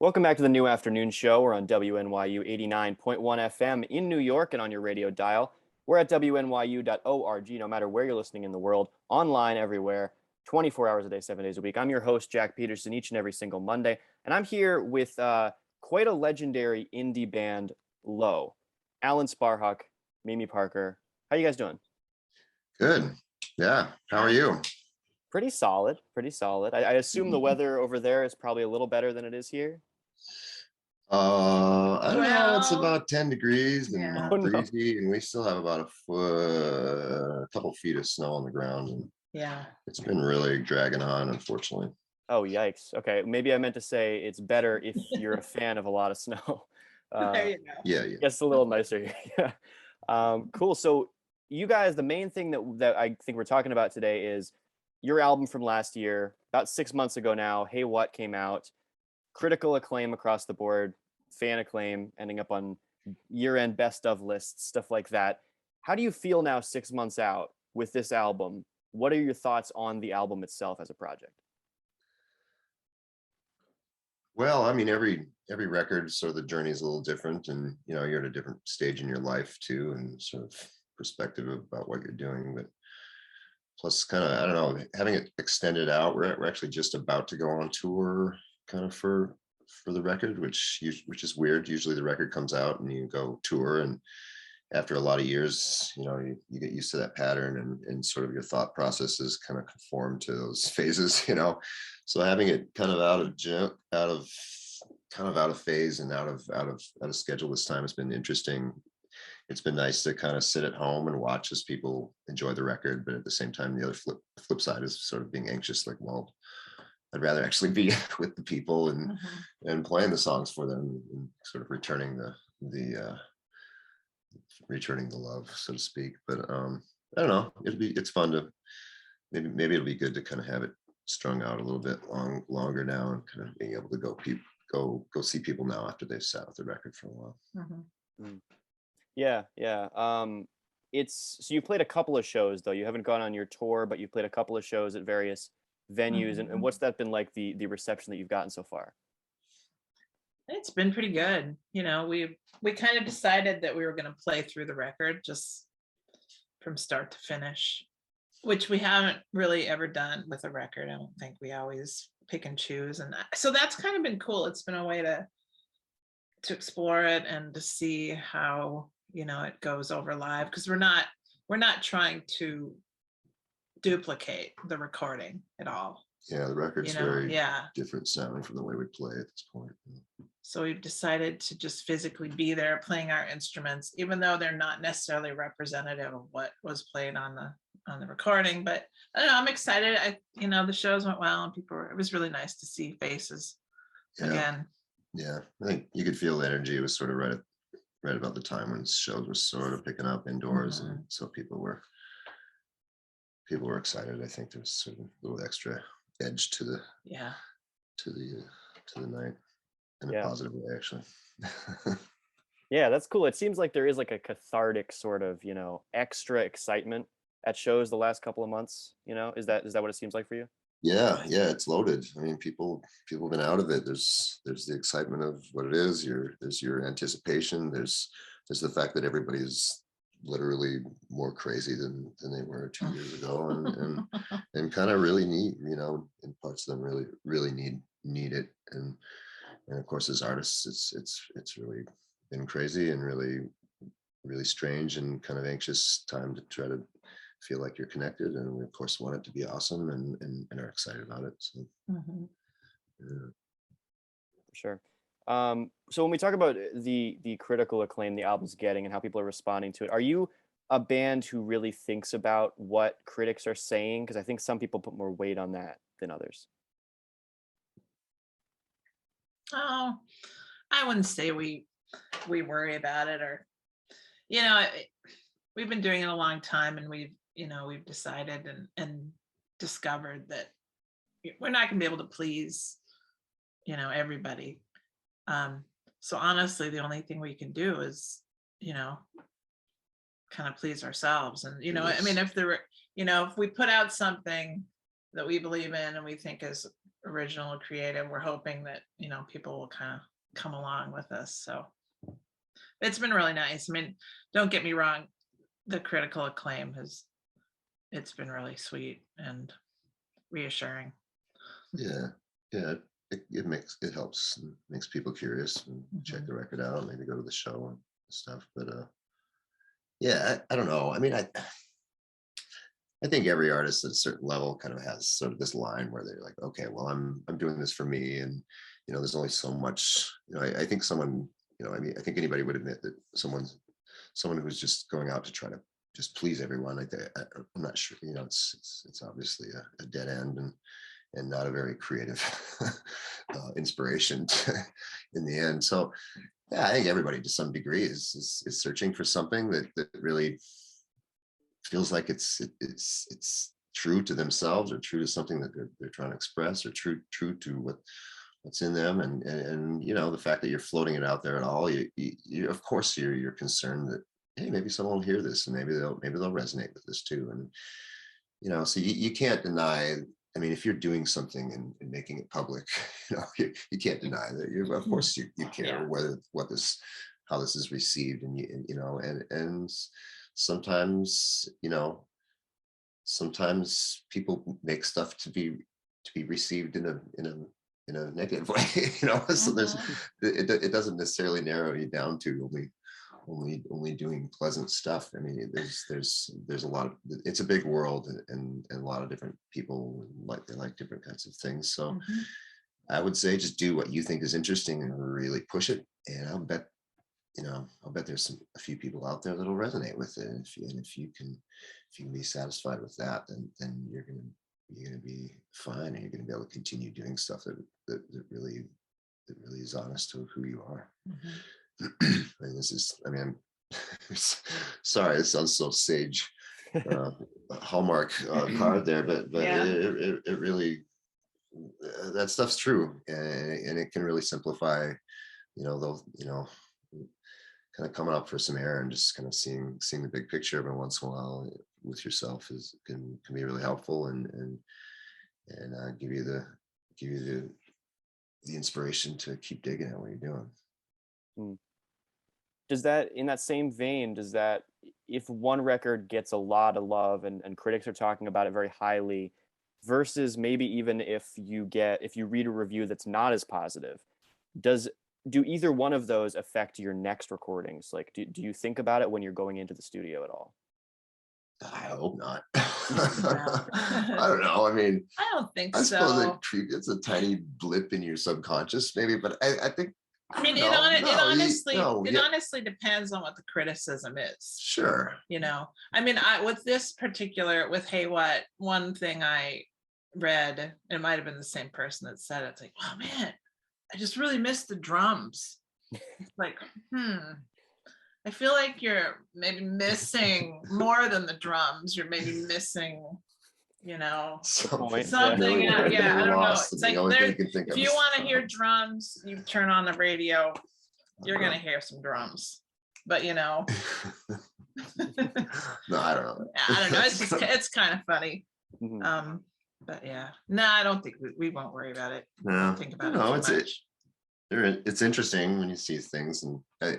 Welcome back to the New Afternoon Show. We're on WNYU 89.1 FM in New York and on your radio dial. We're at WNYU.org, no matter where you're listening in the world, online everywhere, 24 hours a day, 7 days a week. I'm your host, Jack Peterson, each and every single Monday. And I'm here with quite a legendary indie band, Low. Alan Sparhawk, Mimi Parker. How you guys doing? Good. Yeah. How are you? Pretty solid. I assume the weather over there is probably a little better than it is here. I don't know. It's about 10 degrees and Yeah. breezy, and we still have about a couple feet of snow on the ground. And Yeah. it's been really dragging on, unfortunately. Oh, yikes. Okay, maybe I meant to say it's better if you're a fan of a lot of snow. There you go. Yeah. It's a little nicer here. Yeah. Cool. So you guys, the main thing that I think we're talking about today is your album from last year, about 6 months ago now. Hey What came out, critical acclaim across the board, fan acclaim, ending up on year-end best of lists, stuff like that. How do you feel now 6 months out with this album? What are your thoughts on the album itself as a project? Well, I mean, every record, sort of the journey is a little different, and you're at a different stage in your life too, and sort of perspective about what you're doing. But plus, kind of, I don't know, having it extended out. We're actually just about to go on tour, kind of for the record, which is weird. Usually, the record comes out and you go tour, and after a lot of years, you get used to that pattern, and sort of your thought processes kind of conform to those phases. So having it kind of out of phase and out of schedule this time has been interesting. It's been nice to kind of sit at home and watch as people enjoy the record, but at the same time, the other flip side is sort of being anxious, like, well, I'd rather actually be with the people and playing the songs for them, and sort of returning the love, so to speak. But I don't know, it's fun to maybe it'll be good to kind of have it strung out a little bit longer now, and kind of being able to go see people now after they've sat with the record for a while. Yeah. So you played a couple of shows, though. You haven't gone on your tour, but you played a couple of shows at various venues. And what's that been like, the reception that you've gotten so far? It's been pretty good. We kind of decided that we were going to play through the record just from start to finish, which we haven't really ever done with a record. I don't think. We always pick and choose. And so that's kind of been cool. It's been a way to explore it and to see how, it goes over live, because we're not trying to duplicate the recording at all. Yeah, the record's very different sounding from the way we play at this point. So we've decided to just physically be there playing our instruments, even though they're not necessarily representative of what was played on the recording. But I don't know, I'm excited. The shows went well, and it was really nice to see faces again. Yeah, I think you could feel the energy. It was sort of right about the time when shows were sort of picking up indoors, and so people were excited. I think there was sort of a little extra edge to the night, in a positive way, actually. Yeah, that's cool. It seems like there is like a cathartic sort of, extra excitement at shows the last couple of months. Is that what it seems like for you? Yeah, it's loaded. I mean, people have been out of it. There's the excitement of what it is. There's your anticipation. There's the fact that everybody's literally more crazy than they were 2 years ago, and kind of really need, in parts of them really need it. And of course, as artists, it's really been crazy and really, really strange and kind of anxious time to try to feel like you're connected, and we of course want it to be awesome, and are excited about it. So For sure. So when we talk about the critical acclaim the album's getting and how people are responding to it, are you a band who really thinks about what critics are saying? Because I think some people put more weight on that than others. Oh, I wouldn't say we worry about it, or we've been doing it a long time, and we've decided and discovered that we're not going to be able to please everybody. So honestly, the only thing we can do is kind of please ourselves. And I mean, if we put out something that we believe in and we think is original and creative. We're hoping that, people will kind of come along with us. So it's been really nice. I mean, don't get me wrong, the critical acclaim it's been really sweet and reassuring. Yeah, yeah. It helps, and makes people curious and check the record out, maybe go to the show and stuff. But yeah, I don't know. I mean, I think every artist at a certain level kind of has sort of this line where they're like, okay, well, I'm doing this for me, and there's only so much. I think someone, I mean, I think anybody would admit that someone who's just going out to try to just please everyone. I'm not sure. It's obviously a dead end and not a very creative inspiration in the end. So yeah, I think everybody to some degree is searching for something that really feels like it's true to themselves, or true to something that they're trying to express, or true to what's in them. And the fact that you're floating it out there at all, you of course you're concerned that, hey, maybe someone will hear this and maybe they'll resonate with this too. And so you can't deny. I mean, if you're doing something and making it public, you can't deny that. Of course, you care how this is received, and sometimes people make stuff to be received in a negative way. So it doesn't necessarily narrow you down to only doing pleasant stuff. I mean, there's a lot of, it's a big world, and a lot of different people they like different kinds of things. So I would say just do what you think is interesting and really push it. And I'll bet there's a few people out there that'll resonate with it. And if you can be satisfied with that, then you're gonna be fine, and you're gonna be able to continue doing stuff that really is honest to who you are. I'm sorry, it sounds so sage, Hallmark card there, but Yeah. it really, that stuff's true, and it can really simplify, those, kind of coming up for some air and just kind of seeing the big picture every once in a while with yourself can be really helpful, and give you the inspiration to keep digging at what you're doing. Does that, in that same vein, if one record gets a lot of love and critics are talking about it very highly, versus maybe even if you read a review that's not as positive, do either one of those affect your next recordings? Like, do you think about it when you're going into the studio at all? I hope not. I don't know. I mean, I don't think I so. suppose it's a tiny blip in your subconscious, maybe, but I think. I mean, it honestly depends on what the criticism is. Sure. I mean, with this particular, with Hey What, one thing I read, it might have been the same person that said it, it's like, oh man, I just really missed the drums. It's like, I feel like you're maybe missing more than the drums. You're maybe missing, something. Yeah, I don't know. It's like if you want to hear drums, you turn on the radio, you're gonna hear some drums. But no, I don't know. I don't know. It's kind of funny. But yeah, no, I don't think we won't worry about it. No, Think about it too much. It's interesting when you see things, and I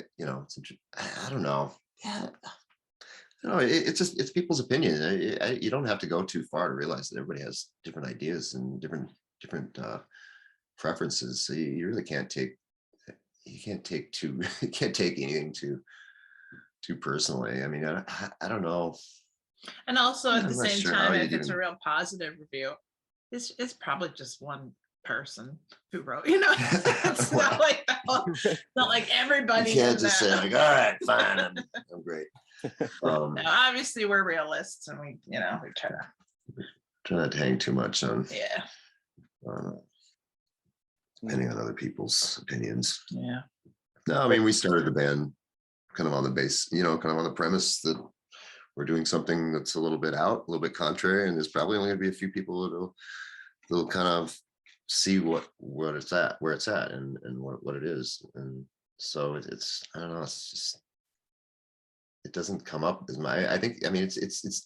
don't know. Yeah, it's people's opinion. You don't have to go too far to realize that everybody has different ideas and different preferences. So you really can't take anything too personally. I mean, I don't know. And also at the same time, if it's a real positive review, it's probably just one person who wrote. It's not like everybody. You can't just say like, all right, fine, I'm great. No, obviously we're realists, and we try not to hang too much on depending on other people's opinions. Yeah. No, I mean, we started the band kind of on the base, kind of on the premise that we're doing something that's a little bit contrary, and there's probably only going to be a few people that'll kind of see where it's at and what it is. And so it's I don't know, it's just, it doesn't come up as much. I think, I mean, it's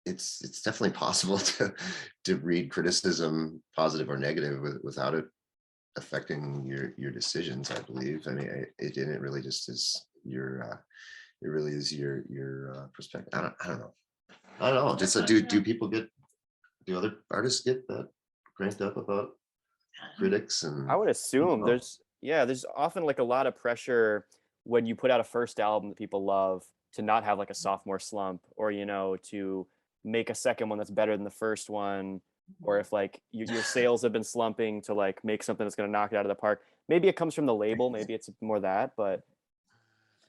it's definitely possible to read criticism, positive or negative, without it affecting your decisions. I believe. I mean, it really just is your it really is your perspective. I don't know. I don't know. Just do people do other artists get that cranked up about critics? And I would assume there's often like a lot of pressure when you put out a first album that people love to not have like a sophomore slump, or to make a second one that's better than the first one, or if like your sales have been slumping, to like make something that's going to knock it out of the park. Maybe it comes from the label, maybe it's more that, but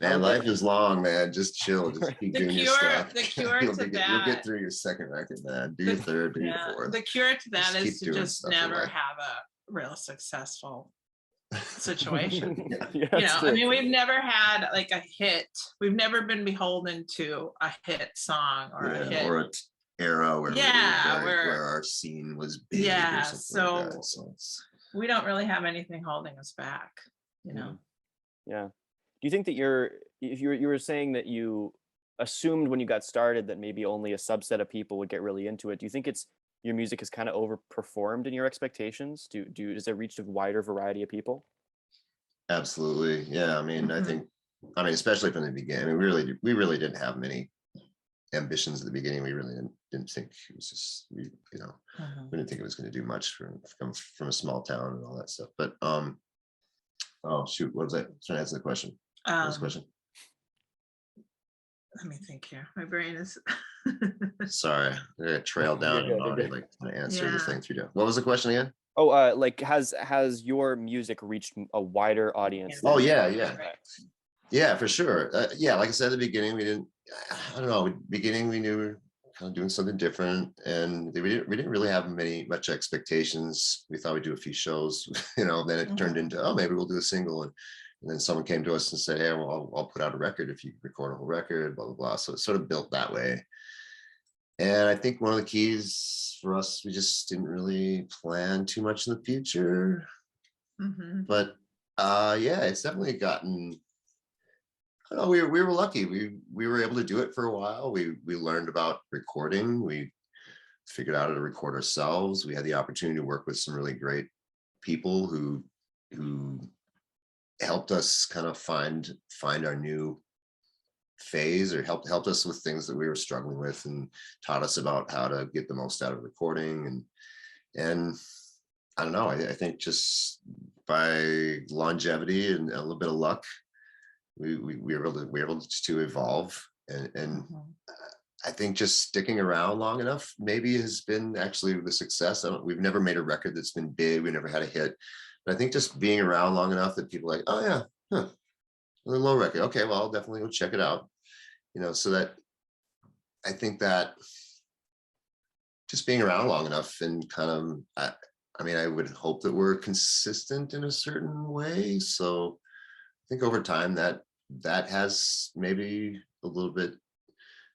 man, life is long, man. Just chill. Just keep doing your stuff. The cure you'll to get, that. You'll get through your second record, man. Do your third, do your fourth. The cure to that Just is keep to just never have a real successful situation. I mean, we've never had like a hit. We've never been beholden to a hit song or a hit. Or an era where where our scene was big. Yeah, or something like that. so we don't really have anything holding us back, Yeah. Do you think that you were saying that you assumed when you got started that maybe only a subset of people would get really into it? Do you think your music is kind of overperformed in your expectations? Does it reach a wider variety of people? Absolutely. Yeah. I mean, especially from the beginning, I mean, we really didn't have many ambitions at the beginning. We really didn't think it was just, we didn't think it was going to do much from a small town and all that stuff. But, oh shoot, what was I trying to answer the question? What was the question? Let me think here. My brain is sorry. I got trailed down and already like trying to answer the thing through. What was the question again? Oh, like has your music reached a wider audience? Oh yeah, for sure. Yeah, like I said at the beginning, we didn't. I don't know. Beginning, we knew we were kind of doing something different, and we didn't really have much expectations. We thought we'd do a few shows, then it turned into, oh, maybe we'll do a single, and then someone came to us and said, hey, well, I'll put out a record if you record a whole record, blah blah blah. So it sort of built that way. And I think one of the keys for us, we just didn't really plan too much in the future. But yeah, it's definitely gotten. I don't know, we were lucky. We were able to do it for a while. We learned about recording. We figured out how to record ourselves. We had the opportunity to work with some really great people who helped us kind of find our new phase, or helped us with things that we were struggling with, and taught us about how to get the most out of recording. And I don't know, I think just by longevity and a little bit of luck, we were able to evolve, and I think just sticking around long enough maybe has been actually the success. We've never made a record that's been big. We never had a hit, but I think just being around long enough that people are like, oh yeah, a low record. Okay, well, I'll definitely go check it out. So that I think that just being around long enough and kind of, I mean, I would hope that we're consistent in a certain way. So I think over time that has maybe a little bit,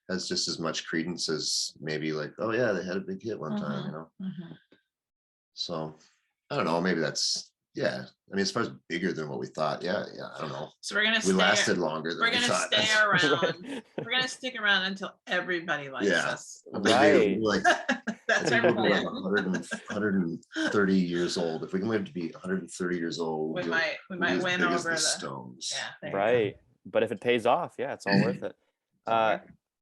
has just as much credence as maybe like, oh yeah, they had a big hit one time, So I don't know, maybe that's, yeah. I mean, as far as bigger than what we thought, yeah, I don't know. So we're gonna lasted longer than we thought. Stay around. We're gonna stick around until everybody likes us. Right. Like, that's our plan. 130 years old. If we can live to be 130 years old, we might win over the Stones. Yeah. Right. But if it pays off, yeah, it's all worth it.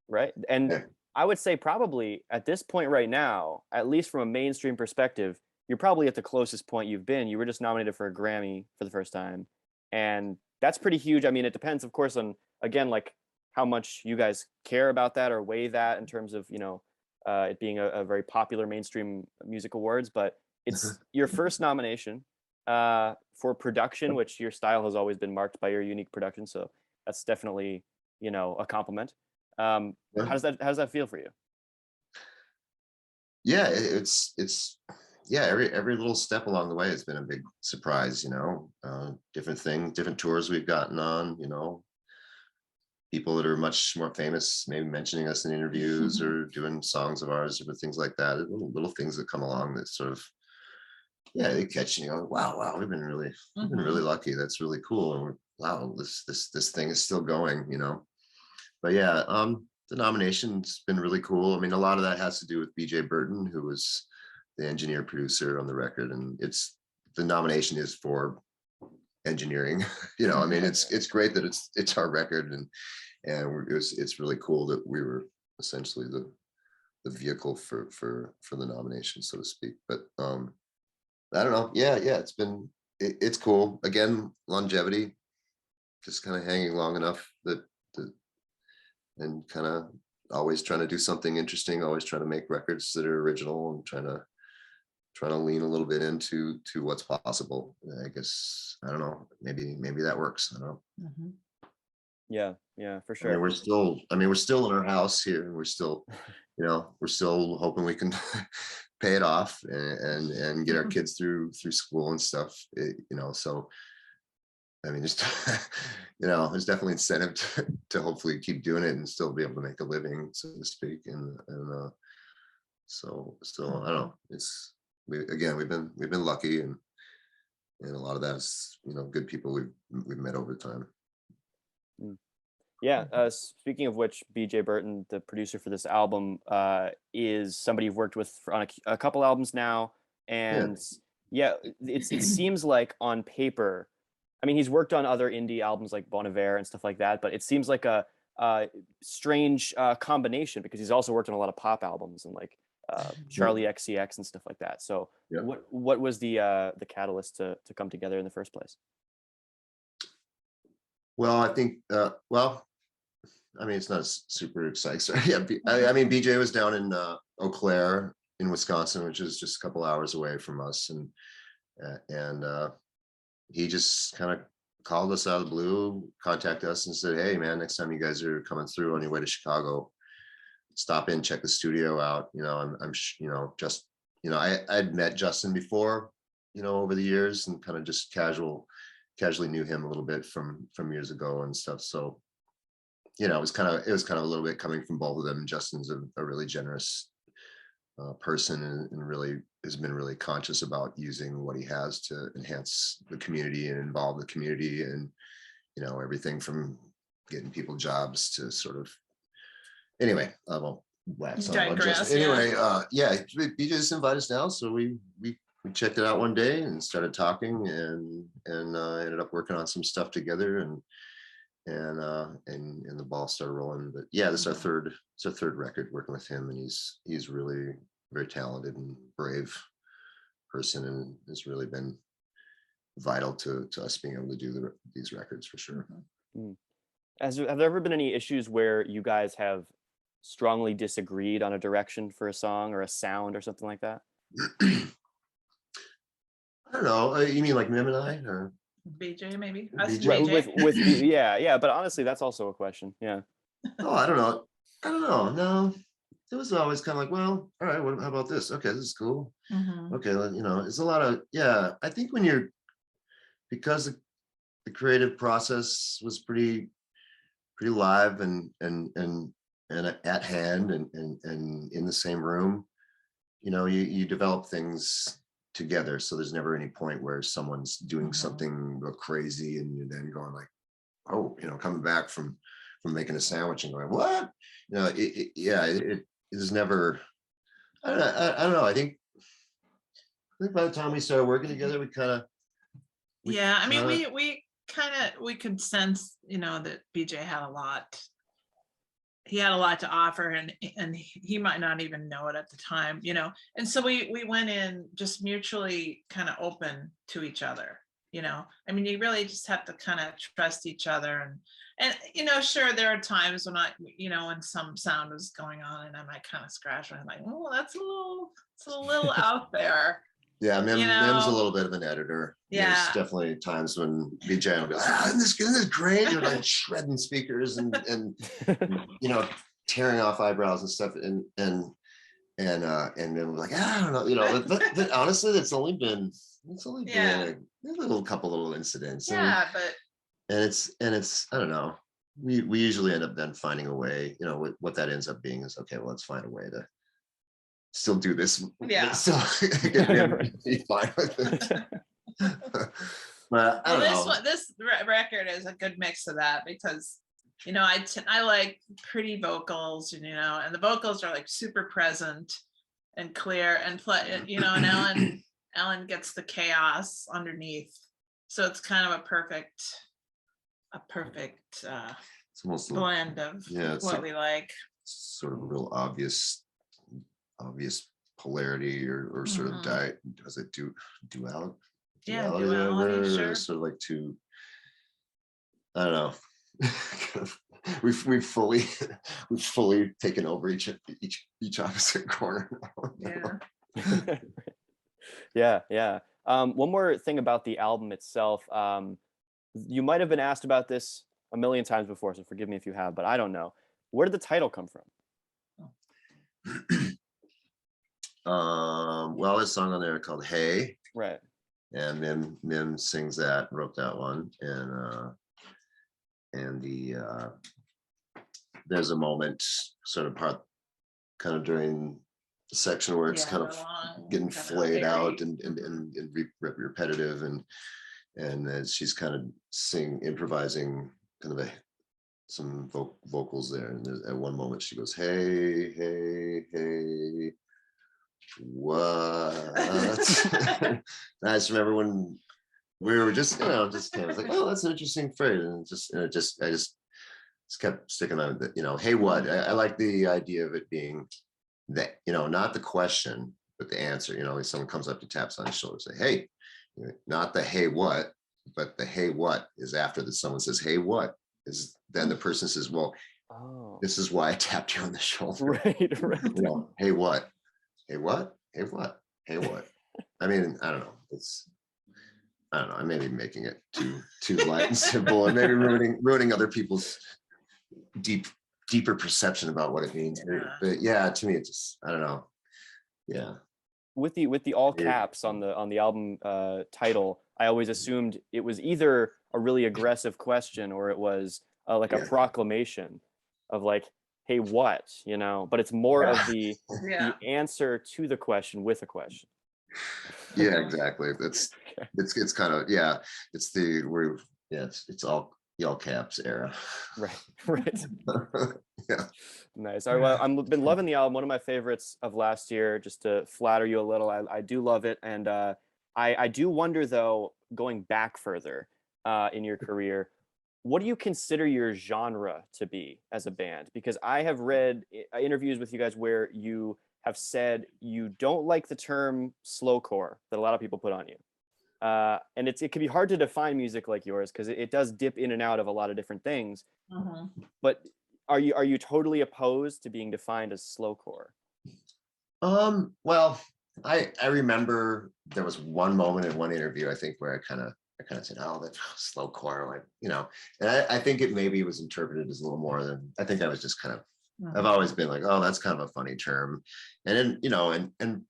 Right. And I would say probably at this point right now, at least from a mainstream perspective, you're probably at the closest point you've been. You were just nominated for a Grammy for the first time, and that's pretty huge. I mean, it depends, of course, on, again, like how much you guys care about that or weigh that in terms of, it being a very popular mainstream music awards, but it's your first nomination for production, which your style has always been marked by your unique production. So that's definitely, a compliment. How does that feel for you? Yeah, it's yeah, every little step along the way has been a big surprise, different things, different tours we've gotten on, people that are much more famous maybe mentioning us in interviews or doing songs of ours or things like that. Little things that come along that sort of, yeah, they catch you, wow, we've been really lucky. That's really cool. And wow, this thing is still going, But yeah, the nomination's been really cool. I mean, a lot of that has to do with BJ Burton, who was the engineer producer on the record, and the nomination is for engineering. I mean, it's great that it's our record, and it's really cool that we were essentially the vehicle for the nomination, so to speak. But I don't know. Yeah, it's cool. Again, longevity, just kind of hanging long enough and kind of always trying to do something interesting, always trying to make records that are original, and trying to lean a little bit into what's possible. I guess, I don't know, maybe that works. I don't know. Mm-hmm. Yeah, for sure. I mean, we're still in our house here, and we're still hoping we can pay it off and get our kids through school and stuff. So I mean, just there's definitely incentive to hopefully keep doing it and still be able to make a living, so to speak. And so I don't know. We've been lucky, and a lot of that is good people we've met over time. Yeah. Speaking of which, BJ Burton, the producer for this album, is somebody you've worked with on a couple albums now, and it seems like on paper, I mean, he's worked on other indie albums like Bon Iver and stuff like that, but it seems like a strange combination, because he's also worked on a lot of pop albums and like Charlie XCX and stuff like that. So what was the catalyst to come together in the first place? Well, I think I mean, it's not super exciting. So, I mean, BJ was down in Eau Claire in Wisconsin, which is just a couple hours away from us, and he just kind of called us out of the blue, contacted us, and said, "Hey, man, next time you guys are coming through on your way to Chicago, stop in, check the studio out." I'd met Justin before, over the years, and kind of just casually knew him a little bit from years ago and stuff. So, it was kind of a little bit coming from both of them. Justin's a really generous person, and really has been really conscious about using what he has to enhance the community and involve the community, and everything from getting people jobs to sort of, anyway, I won't wax on about Justin. Anyway, BJ just invited us down, so we checked it out one day and started talking, and ended up working on some stuff together, and the ball started rolling. But yeah, this is our third record working with him, and he's really very talented and brave person, and has really been vital to us being able to do these records, for sure. Have there ever been any issues where you guys have strongly disagreed on a direction for a song or a sound or something like that? I don't know. You mean like Mim and I, or BJ, maybe? BJ? With yeah, but honestly, that's also a question. Yeah. Oh, I don't know. No, it was always kind of like, well, all right, how about this? Okay, this is cool. Mm-hmm. Okay, it's a lot of, I think because the creative process was pretty live and at hand, and in the same room, you develop things together, so there's never any point where someone's doing something real crazy and you're then going like, oh, coming back from making a sandwich and going, what? It is never, I don't know. I think by the time we started working together, we could sense, that BJ had a lot. He had a lot to offer, and he might not even know it at the time, and so we went in just mutually kind of open to each other. I mean, you really just have to kind of trust each other, and sure, there are times when when some sound is going on and I might kind of scratch, and I'm like, oh, it's a little out there. Yeah, Mim's a little bit of an editor. Yeah. There's definitely times when BJ will be like, isn't this great? You're like shredding speakers and tearing off eyebrows and stuff. And then we're like, I don't know, but honestly, it's only been a couple little incidents. Yeah, and it's I don't know. We usually end up then finding a way, what that ends up being is, okay, well, let's find a way to still do this. Yeah. So be fine with it. But I don't know. This record is a good mix of that, because you know, I like pretty vocals, and you know, and the vocals are like super present and clear and play, you know, and Ellen gets the chaos underneath, so it's kind of a perfect It's almost blend of it's what like, we like. sort of a real obvious polarity or sort of was it duality? Yeah, Duality, duality, or sure. sort of like two, I don't know. we've fully taken over each opposite corner. Yeah. Yeah. One more thing about the album itself. You might have been asked about this a million times before, so forgive me if you have, but I don't know. Where did the title come from? Well, there's a song on there called Hey, Right. and Mim sings that, wrote that one, and there's a moment sort of kind of during the section where it's kind of getting flayed out and repetitive, and as she's kind of improvising kind of some vocals there, and at one moment she goes, hey, hey, hey, what? I just remember when we were just kind of like, oh, that's an interesting phrase, and I just kept sticking on that, you know, hey, what? I like the idea of it being that, you know, not the question, but the answer. You know, like someone comes up to taps on his shoulder, say, hey, not the hey, what, but the hey, what is after that. Someone says, hey, what is, then the person says, well, this is why I tapped you on the shoulder. Right. You know, hey, what? Hey, what? Hey, what? Hey, what? I mean, I don't know. I don't know. I may be making it too light and simple, and maybe ruining other people's deeper perception about what it means. But yeah, to me, it just, I don't know. Yeah. With the all caps on the album title, I always assumed it was either a really aggressive question or it was like a proclamation of like, hey, what, you know, but it's more of the answer to the question with a question. Yeah, exactly. It's kind of, it's all the all caps era. Right. Yeah. Nice. All right, well, I've been loving the album. One of my favorites of last year, just to flatter you a little. I do love it. And I do wonder, though, going back further in your career, what do you consider your genre to be as a band? Because I have read interviews with you guys where you have said you don't like the term slowcore that a lot of people put on you. And it can be hard to define music like yours because it does dip in and out of a lot of different things. But are you totally opposed to being defined as slowcore? Well, I remember there was one moment in one interview, I think, where I kind of said, oh, that's slowcore, like, you know, and I think it maybe was interpreted as a little more than, I think I was just kind of, I've always been like, oh, that's kind of a funny term. And then, you know, and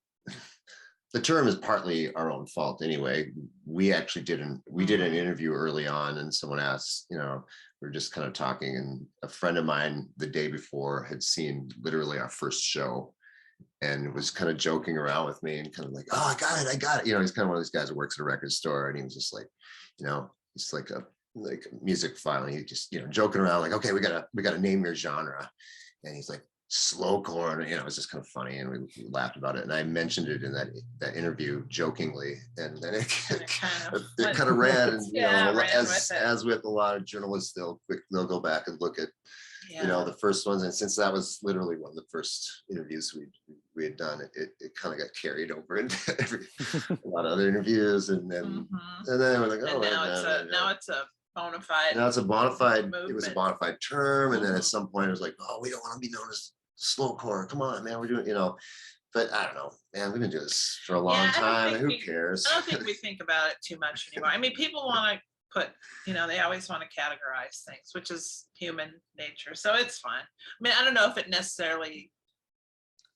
the term is partly our own fault anyway. We actually did an interview early on, and someone asked, you know, we were just kind of talking, and a friend of mine the day before had seen literally our first show and was kind of joking around with me and kind of like, oh, I got it. You know, he's kind of one of these guys that works at a record store, and he was just like, you know, it's like a music file, and he just, you know, joking around like, okay, we gotta name your genre. And he's like, slowcore, and you know, it was just kind of funny, and we laughed about it. And I mentioned it in that interview jokingly, and then it kind of ran. And you know, as with a lot of journalists, they'll go back and look at you know, the first ones, and since that was literally one of the first interviews we had done, it kind of got carried over into a lot of other interviews, and then we're like, oh, now it's a bona fide. Now it's a bona fide. Movement. It was a bona fide term, and then at some point it was like, oh, we don't want to be known as slowcore. Come on, man, we're doing, you know. But I don't know, man. We've been doing this for a long time, and who cares? I don't think we think about it too much anymore. I mean, people want to put, you know, they always want to categorize things, which is human nature, so it's fine. I mean, I don't know if it necessarily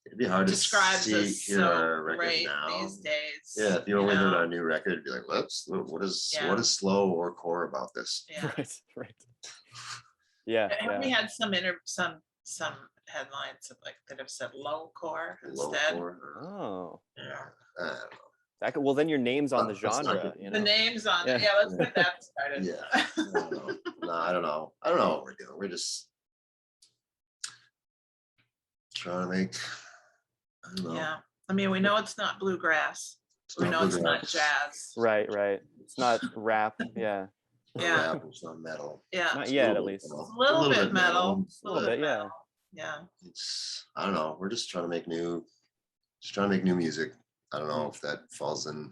it'd be hard describes to us so great these days. Yeah, if you were listening to our new record, it'd be like, what is slow or core about this? Yeah. Right. Yeah. We had some headlines of like that have said low core instead. Oh. Yeah. Well, then your name's on the genre. You know? The name's on it. Yeah, let's get that started. Yeah. No, I don't know. I don't know what we're doing. We're just trying to make. I don't know. Yeah. I mean, we know it's not bluegrass. We know it's not jazz. Right. It's not rap. Yeah. Yeah. Rap, it's not metal. Yeah. Not yet, at least. A little bit metal. A little bit, yeah. Yeah. It's, I don't know. We're just trying to make new music. I don't know if that falls in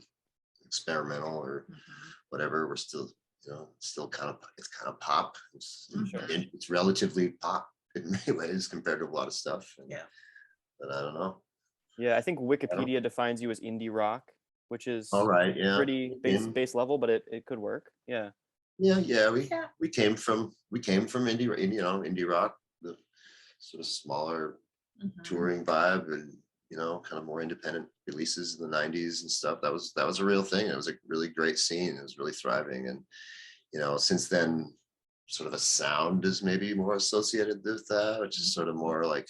experimental or whatever. We're still, still it's kind of pop. It's relatively pop in many ways compared to a lot of stuff. But I don't know. Yeah, I think Wikipedia defines you as indie rock, which is pretty base level, but it could work. Yeah. Yeah. We came from indie rock, the sort of smaller touring vibe, and kind of more independent releases in the 90s and stuff. That was a real thing. It was a really great scene. It was really thriving. And since then, sort of a sound is maybe more associated with that, which is sort of more like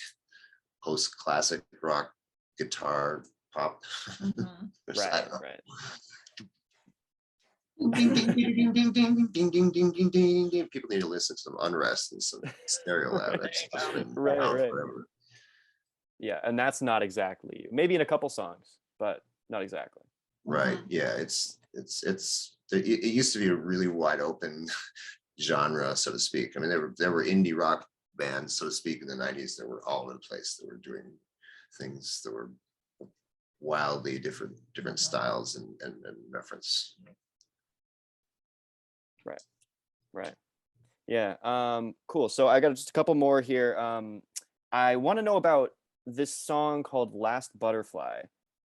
post-classic rock guitar pop. Right. Ding, ding, ding, ding, ding, ding, ding, ding, ding, ding, ding, ding. People need to listen to some Unrest and some Stereo Lab. That's just been around forever. Yeah, and that's not exactly you. Maybe in a couple songs, but not exactly. Right. Yeah. It used to be a really wide open genre, so to speak. I mean, there were indie rock bands, so to speak, in the 90s that were all over the place, that were doing things that were wildly different styles and reference. Right. Yeah. Cool. So I got just a couple more here. I want to know about this song called Last Butterfly.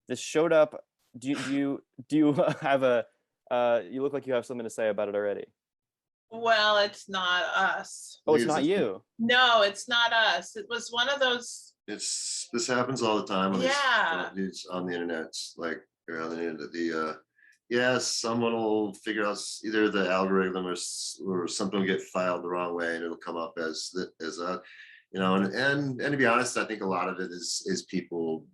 This showed up. Do you have you look like you have something to say about it already? Well, it's not us. Oh, it's not you. No, it's not us. It was one of those. This happens all the time on these on the internet, like around the internet. Someone will figure out either the algorithm or something will get filed the wrong way, and it'll come up as a, and to be honest, I think a lot of it is people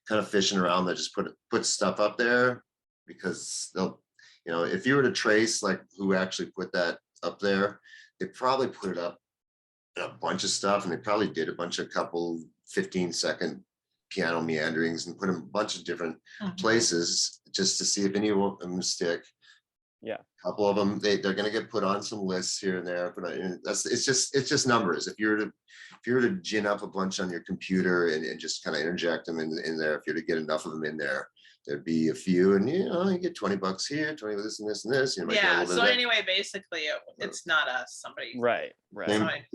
kind of fishing around that just put stuff up there because they'll, if you were to trace like who actually put that up there, they probably put it up in a bunch of stuff, and they probably did a couple 15-second piano meanderings and put them a bunch of different places just to see if any of them stick. Yeah, a couple of them they're going to get put on some lists here and there, but it's just numbers. If you were to gin up a bunch on your computer and just kind of interject them in there, if you were to get enough of them in there, there'd be a few, and you get $20 here, 20 this and this and this. So anyway, basically, it's not us. Somebody. Right.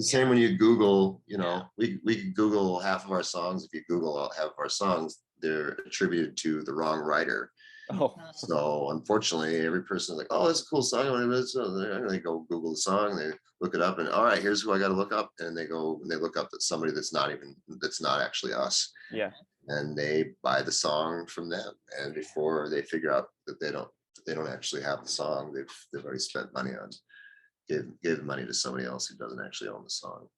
Same when you Google. We Google half of our songs. If you Google half of our songs, they're attributed to the wrong writer. Oh. So unfortunately, every person is like, "Oh, that's a cool song." They go Google the song, they look it up, and all right, here's who I got to look up, and they go and they look up that somebody that's not actually us. Yeah. And they buy the song from them, and before they figure out that they don't actually have the song, they've already spent money on gave money to somebody else who doesn't actually own the song.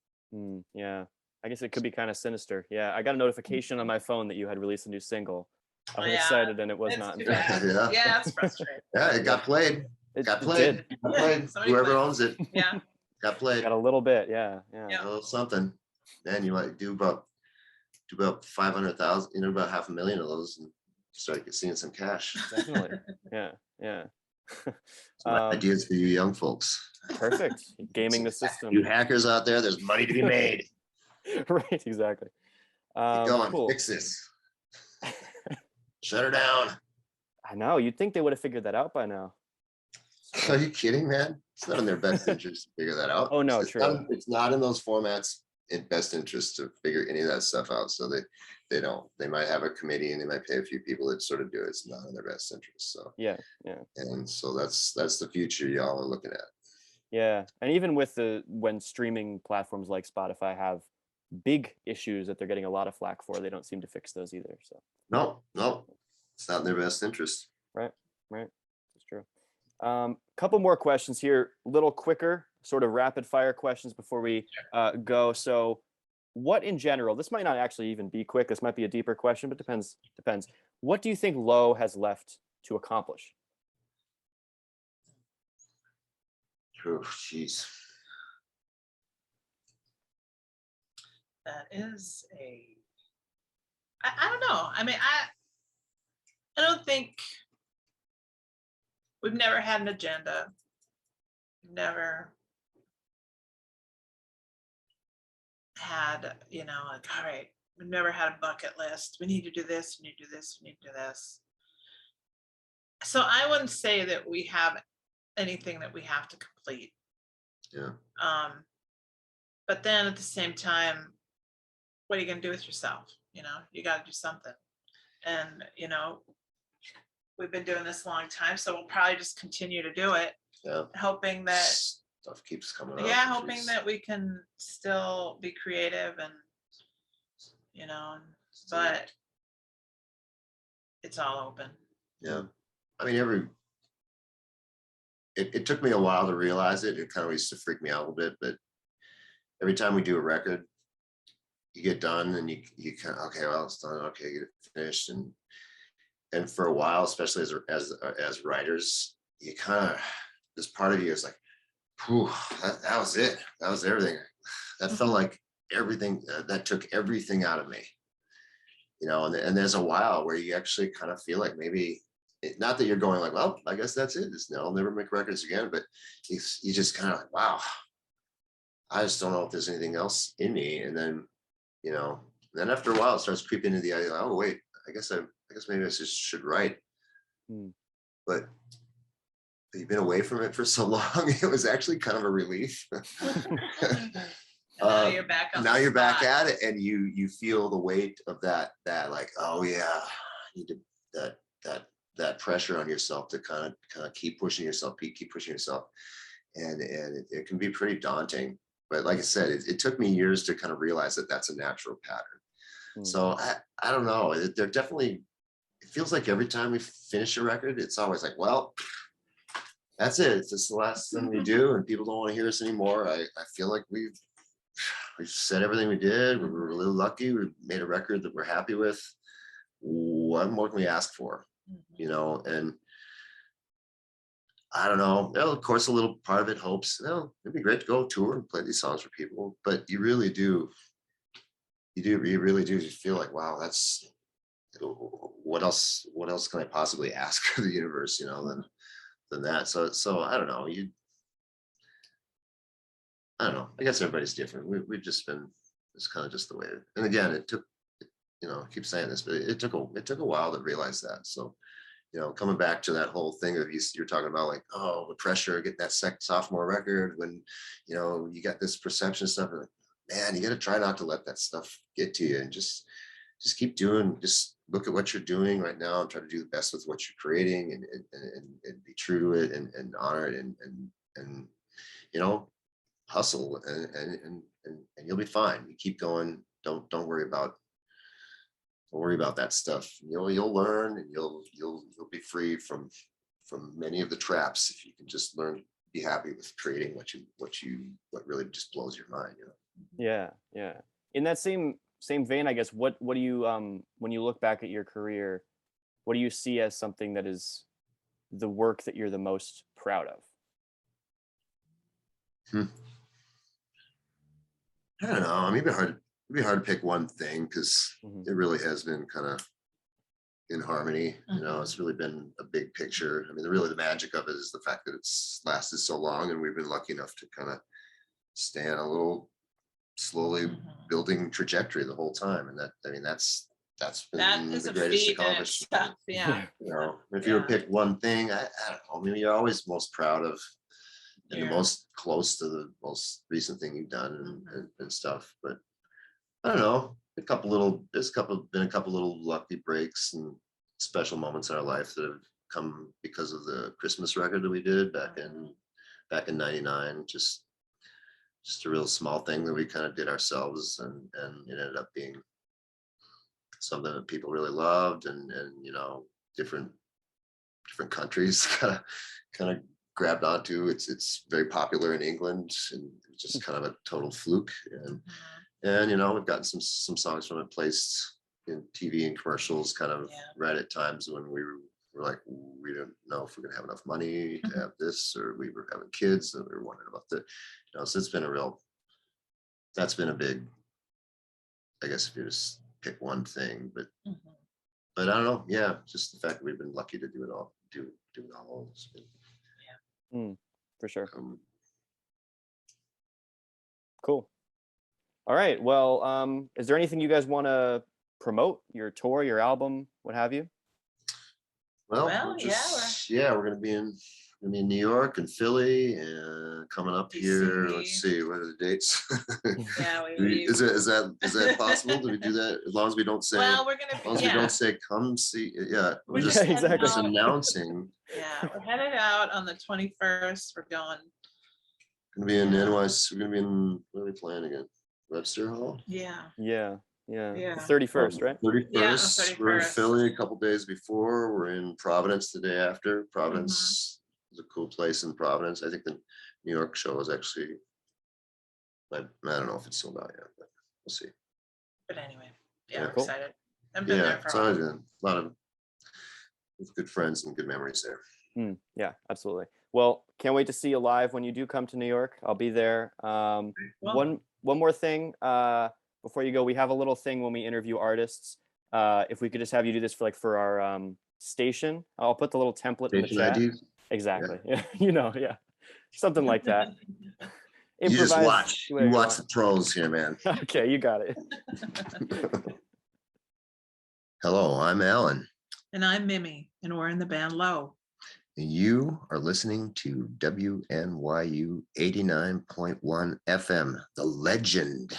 Yeah, I guess it could be kind of sinister. Yeah, I got a notification on my phone that you had released a new single. I was excited, and it was not. Yeah, it's frustrating. Yeah, it got played. It got played. Whoever owns it. Yeah. Got played. Got a little bit. Yeah. A little something. Then you might do about 500,000, about 500,000 of those, and start seeing some cash. Definitely. Yeah. Ideas for you young folks. Perfect. Gaming the system. You hackers out there, there's money to be made. Right, exactly. Keep going. Cool. Fix this. Shut her down. I know. You'd think they would have figured that out by now. Are you kidding, man? It's not in their best interest to figure that out. Oh no, true. It's not in those formats in best interest to figure any of that stuff out. So they don't. They might have a committee and they might pay a few people that sort of do it. It's not in their best interest. So yeah. And so that's the future y'all are looking at. Yeah, and even with when streaming platforms like Spotify have big issues that they're getting a lot of flack for, they don't seem to fix those either. So no, it's not in their best interest. Right, that's true. Couple more questions here, a little quicker, sort of rapid fire questions before we go. So what in general, this might not actually even be quick, this might be a deeper question, but depends. What do you think Low has left to accomplish? Oh, jeez. that is I don't know. I mean, I don't think we've never had an agenda. We've never had, like, all right, we've never had a bucket list. We need to do this, we need to do this, we need to do this. So I wouldn't say that we have anything that we have to complete. Yeah. But then at the same time, what are you going to do with yourself? You got to do something. And, we've been doing this a long time, so we'll probably just continue to do it, Yeah. hoping that Stuff keeps coming up. yeah, hoping that we can still be creative and, but it's all open. Yeah. I mean, it took me a while to realize it. It kind of used to freak me out a little bit, but every time we do a record, you get done and you kind of, okay, well, it's done. Okay, get it finished. And for a while, especially as writers, you kind of, this part of you is like, whew, that was it. That was everything. That felt like everything, that took everything out of me. And there's a while where you actually kind of feel like maybe, not that you're going like, well, I guess that's it. I'll never make records again. But you just kind of like, wow, I just don't know if there's anything else in me. And then, then after a while, it starts creeping into the idea, oh, wait, I guess maybe I just should write. But you've been away from it for so long, it was actually kind of a relief. Now you're back on now the you're back spot. at it, and you feel the weight of that like, oh yeah, I need to that pressure on yourself to kind of keep pushing yourself, keep pushing yourself, and it can be pretty daunting. But like I said, it took me years to kind of realize that that's a natural pattern. So I don't know. They're definitely. It feels like every time we finish a record, it's always like, well, that's it. It's just the last thing we do, and people don't want to hear us anymore. I feel like we've said everything we did. We were really lucky. We made a record that we're happy with. What more can we ask for? And I don't know. Well, of course, a little part of it hopes, it'd be great to go tour and play these songs for people. But you really do. You really do feel like, wow, that's what else can I possibly ask of the universe, than that. So I don't know. I don't know. I guess everybody's different. We've just been, it's kind of just the way. And again, it took, I keep saying this, but it took a while to realize that. So, coming back to that whole thing of you're talking about like, oh, the pressure, getting that sophomore record when, you got this perception stuff. And like, man, you got to try not to let that stuff get to you, and just keep doing. Just look at what you're doing right now and try to do the best with what you're creating, and be true to it, and honor it, and hustle, and you'll be fine. You keep going. Don't worry about that stuff. You'll learn, and you'll be free from many of the traps if you can just learn to be happy with creating what really just blows your mind. Yeah. In that same vein, I guess, what do you when you look back at your career, what do you see as something that is the work that you're the most proud of? I don't know. I mean, it'd be hard to pick one thing, because it really has been kind of in harmony. It's really been a big picture. I mean, the magic of it is the fact that it's lasted so long, and we've been lucky enough to kind of stay on a little slowly building trajectory the whole time. And that's been the greatest accomplishment. Yeah. If you were to pick one thing, I don't know. I mean, you're always most proud of, and the most close to the most recent thing you've done, and stuff. But I don't know. There's been a couple little lucky breaks and special moments in our life that have come because of the Christmas record that we did back in '99. Just a real small thing that we kind of did ourselves, and it ended up being something that people really loved, and different countries kind of grabbed onto. It's very popular in England, and it's just kind of a total fluke. And we've gotten some songs from it placed in TV and commercials kind of right at times when we were like, we don't know if we're gonna have enough money to have this, or we were having kids and we were wondering about the, so that's been a big I guess if you just pick one thing, but Mhm. I don't know. Yeah, just the fact that we've been lucky to do it all. Do it all. It's been, For sure. um, Cool. All right. Well, is there anything you guys want to promote? Your tour, your album, what have you? well, Well, we're gonna be in New York and Philly and coming up here. Let's DC. see, what are the dates? Yeah, Is that possible? Do we do that as long as we don't say? well, we're As long gonna as we don't say come see, yeah, we're We're just, just heading exactly. just out. announcing. Yeah, we're headed out on the 21st. We're going. Gonna be in Yeah. NYC. We're gonna be in, where are we playing again? Webster Hall. Yeah. Yeah. Yeah. The 31st, right? 31st. We're in 31st. Philly a couple days before. We're in Providence the day after. Providence is a cool place in Providence. I think the New York show is actually, I don't know if it's sold out yet, but we'll see. But anyway, Yeah, we're cool. excited. I've been Yeah, there it's for a always while. a lot of with good friends and good memories there. Yeah, absolutely. Well, can't wait to see you live when you do come to New York. I'll be there. One more thing before you go, we have a little thing when we interview artists. If we could just have you do this for our station, I'll put the little template in the Station chat. IDs. Exactly. Yeah. Yeah, something like that. You just Improvise watch. whatever You you watch want. the pros here, man. Okay, you got it. Hello, I'm Alan. And I'm Mimi, and we're in the band Low. And you are listening to WNYU 89.1 FM, the legend.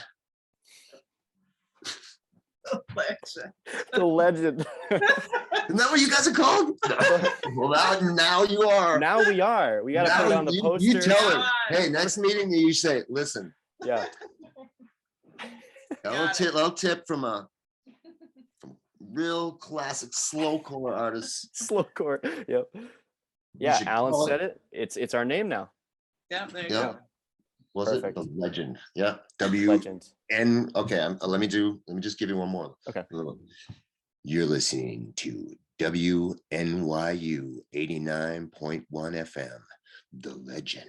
The legend. Isn't that what you guys are called? Well, now you are. Now we are. We got to put it on the poster. You tell her, hey, next meeting you say, listen, Yeah. a little tip from real classic slowcore artist. Slowcore. Yep. Yeah, should Alan call said it. It's our name now. Yeah, there you Yeah. go. Was Perfect. it the legend? Yeah. Legend. Okay. Let me just give you one more. Okay. You're listening to WNYU 89.1 FM, the legend.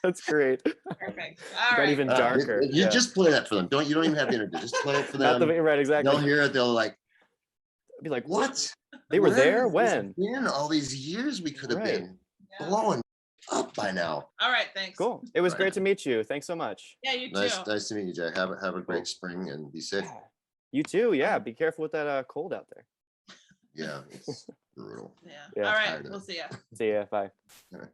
That's great. Perfect. All Got right. even darker. You Yeah. just play that for them. You don't even have to introduce. Just play it for Not them. the right, exactly. They'll hear it. They'll like, be like, what? They were Where there? has this When? been all these years we could have Right. been Yeah. blowing up by now. All right. Thanks. Cool. It was Right. great to meet you. Thanks so much. Yeah, you too. Nice to meet you, Jack. Have a great spring and be safe. Yeah. You too. Yeah. Be careful with that cold out there. Yeah, it's brutal. Yeah. Yeah. All right. Tired of We'll see ya. See ya. Bye. All right.